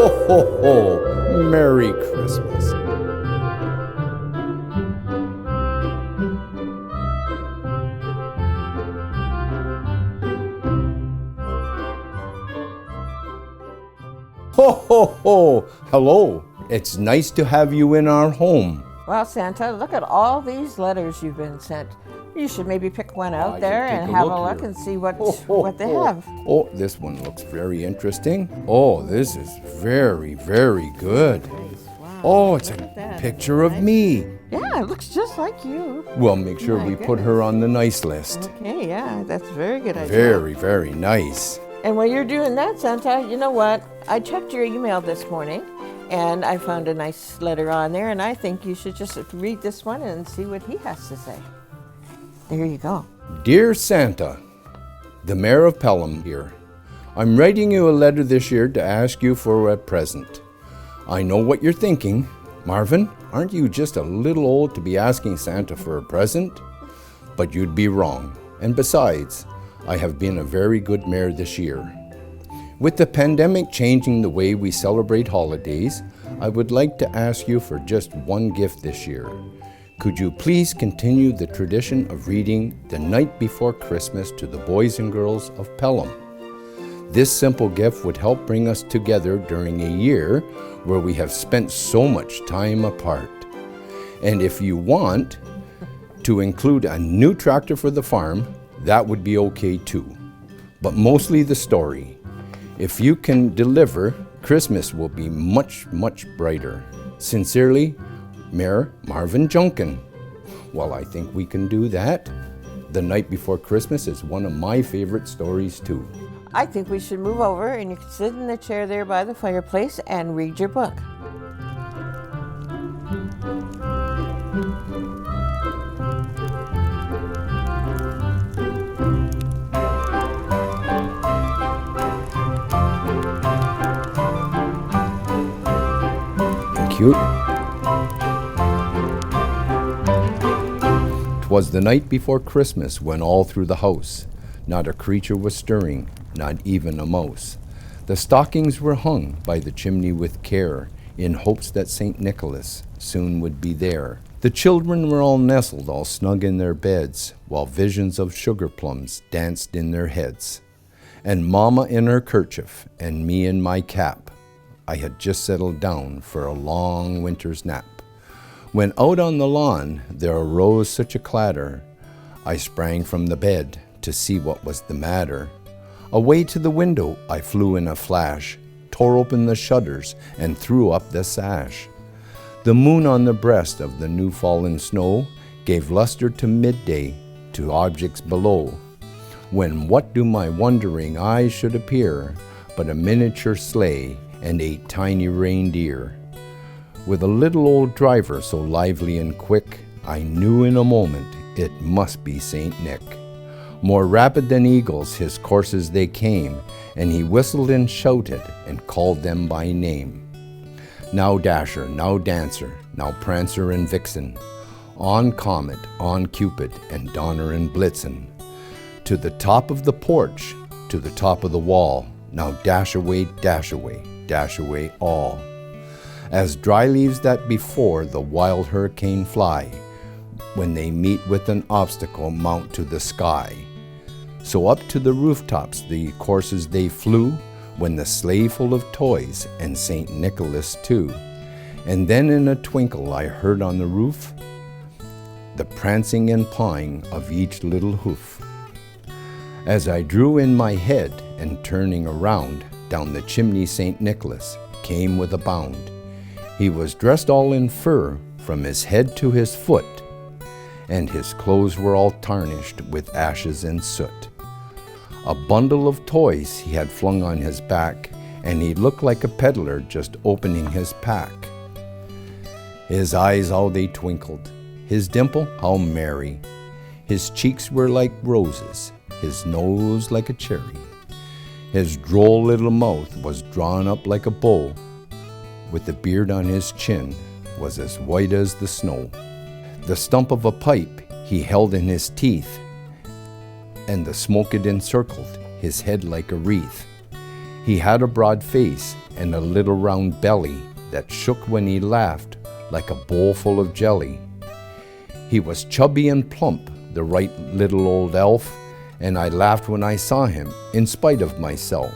Ho, ho, ho! Merry Christmas. Ho, ho, ho! Hello. It's nice to have you in our home. Well, Santa, look at all these letters you've been sent. You should maybe pick one out there and have a look and see what they have. Oh, this one looks very interesting. Oh, this is very, very good. Nice. Wow. Oh, it's a picture of me. Yeah, it looks just like you. Well, make sure we put her on the nice list. Okay, yeah, that's a very good idea. Very, very nice. And while you're doing that, Santa, you know what? I checked your email this morning, and I found a nice letter on there, and I think you should just read this one and see what he has to say. There you go. Dear Santa, the Mayor of Pelham here. I'm writing you a letter this year to ask you for a present. I know what you're thinking. Marvin, aren't you just a little old to be asking Santa for a present? But you'd be wrong. And besides, I have been a very good mayor this year. With the pandemic changing the way we celebrate holidays, I would like to ask you for just one gift this year. Could you please continue the tradition of reading The Night Before Christmas to the boys and girls of Pelham? This simple gift would help bring us together during a year where we have spent so much time apart. And if you want to include a new tractor for the farm, that would be okay too. But mostly the story. If you can deliver, Christmas will be much, much brighter. Sincerely, Mayor Marvin Junkin. Well, I think we can do that. The Night Before Christmas is one of my favorite stories too. I think we should move over, and you can sit in the chair there by the fireplace and read your book. Cute. 'Twas the night before Christmas when all through the house not a creature was stirring, not even a mouse. The stockings were hung by the chimney with care, in hopes that St. Nicholas soon would be there. The children were all nestled, all snug in their beds, while visions of sugar plums danced in their heads. And Mama in her kerchief, and me in my cap, I had just settled down for a long winter's nap. When out on the lawn there arose such a clatter, I sprang from the bed to see what was the matter. Away to the window I flew in a flash, tore open the shutters and threw up the sash. The moon on the breast of the new fallen snow gave luster to midday to objects below, when what do my wondering eyes should appear but a miniature sleigh and 8 tiny reindeer. With a little old driver so lively and quick, I knew in a moment it must be Saint Nick. More rapid than eagles his courses they came, and he whistled and shouted and called them by name. Now Dasher, now Dancer, now Prancer and Vixen, on Comet, on Cupid, and Donner and Blitzen. To the top of the porch, to the top of the wall, now dash away, dash away, dash away all. As dry leaves that before the wild hurricane fly, when they meet with an obstacle mount to the sky. So up to the rooftops the courses they flew, when the sleigh full of toys, and St. Nicholas too. And then in a twinkle I heard on the roof the prancing and pawing of each little hoof. As I drew in my head and turning around, down the chimney St. Nicholas came with a bound. He was dressed all in fur from his head to his foot, and his clothes were all tarnished with ashes and soot. A bundle of toys he had flung on his back, and he looked like a peddler just opening his pack. His eyes how they twinkled, his dimple how merry. His cheeks were like roses, his nose like a cherry. His droll little mouth was drawn up like a bow, with the beard on his chin was as white as the snow. The stump of a pipe he held in his teeth, and the smoke it encircled his head like a wreath. He had a broad face and a little round belly that shook when he laughed like a bowl full of jelly. He was chubby and plump, the right little old elf, and I laughed when I saw him, in spite of myself.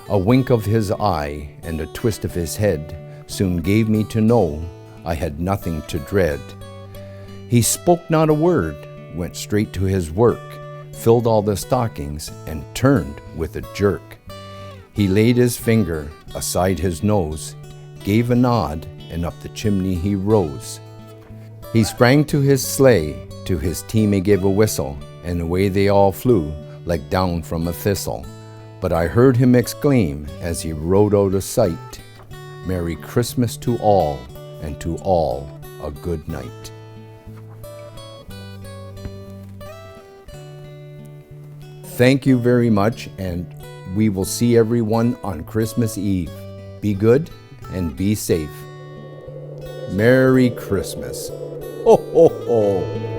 A wink of his eye and a twist of his head soon gave me to know I had nothing to dread. He spoke not a word, went straight to his work, filled all the stockings, and turned with a jerk. He laid his finger aside his nose, gave a nod, and up the chimney he rose. He sprang to his sleigh, to his team he gave a whistle, and away they all flew like down from a thistle. But I heard him exclaim as he rode out of sight, "Merry Christmas to all, and to all a good night." Thank you very much, and we will see everyone on Christmas Eve. Be good and be safe. Merry Christmas. Ho, ho, ho.